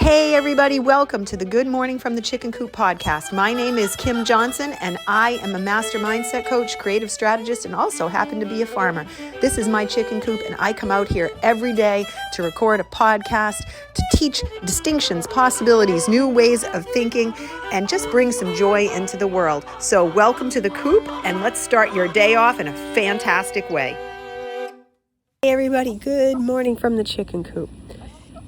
Hey everybody, welcome to the Good Morning from the Chicken Coop podcast. My name is Kim Johnson and I am a master mindset coach, creative strategist, and also happen to be a farmer. This is my chicken coop and I come out here every day to record a podcast, to teach distinctions, possibilities, new ways of thinking, and just bring some joy into the world. So welcome to the coop and let's start your day off in a fantastic way. Hey everybody, good morning from the chicken coop.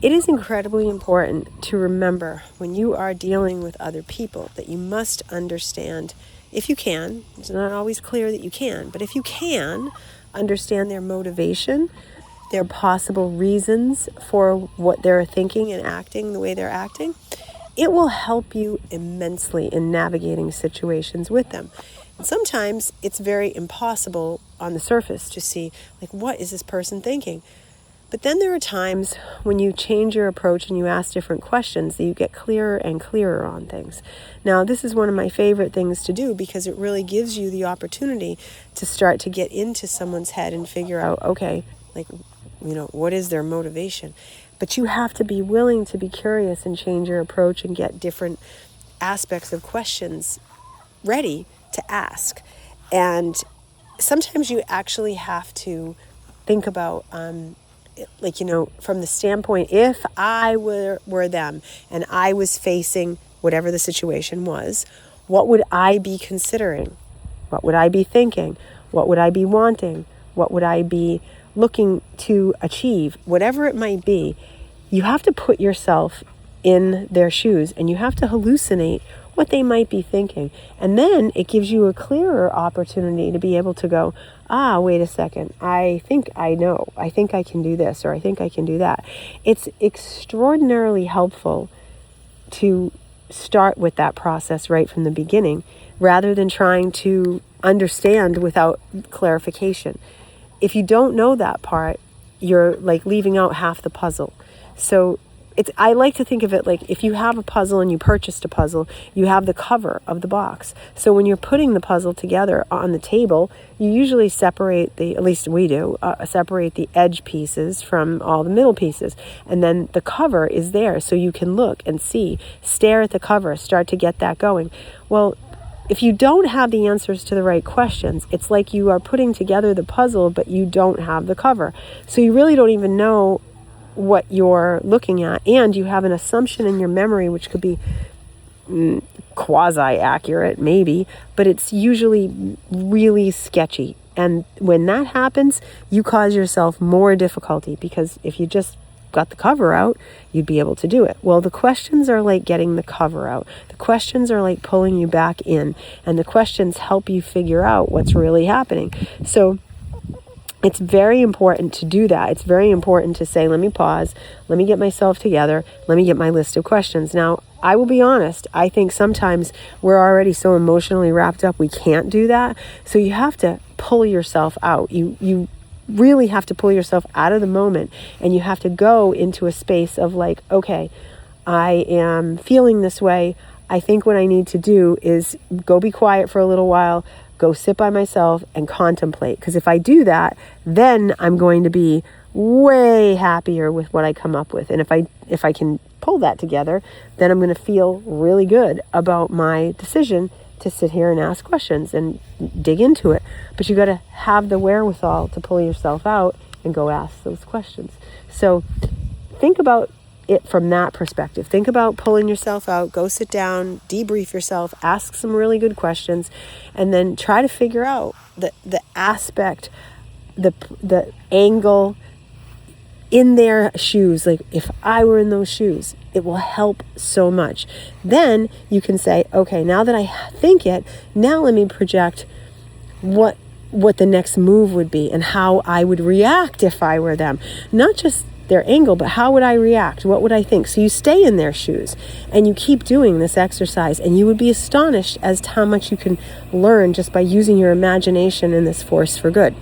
It is incredibly important to remember when you are dealing with other people that you must understand, if you can, it's not always clear that you can, but if you can, understand their motivation, their possible reasons for what they're thinking and acting the way they're acting. It will help you immensely in navigating situations with them. And sometimes it's very impossible on the surface to see, what is this person thinking? But then there are times when you change your approach and you ask different questions that you get clearer and clearer on things. Now, this is one of my favorite things to do because it really gives you the opportunity to start to get into someone's head and figure out, what is their motivation? But you have to be willing to be curious and change your approach and get different aspects of questions ready to ask. And sometimes you actually have to think about from the standpoint, if I were them and I was facing whatever the situation was, what would I be considering? What would I be thinking? What would I be wanting? What would I be looking to achieve? Whatever it might be, you have to put yourself in their shoes and you have to hallucinate what they might be thinking. And then it gives you a clearer opportunity to be able to go, wait a second, I think I know, I think I can do this, or I think I can do that. It's extraordinarily helpful to start with that process right from the beginning, rather than trying to understand without clarification. If you don't know that part, you're leaving out half the puzzle. So I like to think of it like if you have a puzzle and you purchased a puzzle, you have the cover of the box. So when you're putting the puzzle together on the table, you usually separate at least we do, separate the edge pieces from all the middle pieces. And then the cover is there so you can look and see, stare at the cover, start to get that going. Well, if you don't have the answers to the right questions, it's like you are putting together the puzzle, but you don't have the cover. So you really don't even know what you're looking at, and you have an assumption in your memory which could be quasi-accurate maybe, but it's usually really sketchy. And when that happens, you cause yourself more difficulty, because if you just got the cover out, you'd be able to do it. Well, the questions are like getting the cover out. The questions are like pulling you back in, and the questions help you figure out what's really happening. So it's very important to do that. It's very important to say, let me pause, let me get myself together, let me get my list of questions. Now, I will be honest, I think sometimes we're already so emotionally wrapped up we can't do that. So you have to pull yourself out. You really have to pull yourself out of the moment, and you have to go into a space of okay, I am feeling this way. I think what I need to do is go be quiet for a little while, go sit by myself and contemplate. Because if I do that, then I'm going to be way happier with what I come up with. And if I can pull that together, then I'm going to feel really good about my decision to sit here and ask questions and dig into it. But you got to have the wherewithal to pull yourself out and go ask those questions. So think about it from that perspective. Think about pulling yourself out, go sit down, debrief yourself, ask some really good questions, and then try to figure out the aspect, the angle in their shoes. If I were in those shoes, it will help so much. Then you can say, okay, now that I think it, now let me project what the next move would be and how I would react if I were them. Not just their angle, but how would I react? What would I think? So you stay in their shoes and you keep doing this exercise, and you would be astonished as to how much you can learn just by using your imagination in this force for good.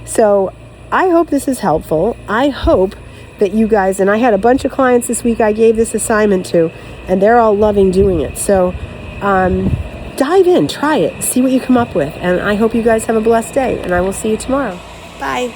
So I hope this is helpful. I hope that you guys, and I had a bunch of clients this week I gave this assignment to, and they're all loving doing it. So dive in, try it, see what you come up with. And I hope you guys have a blessed day, and I will see you tomorrow. Bye.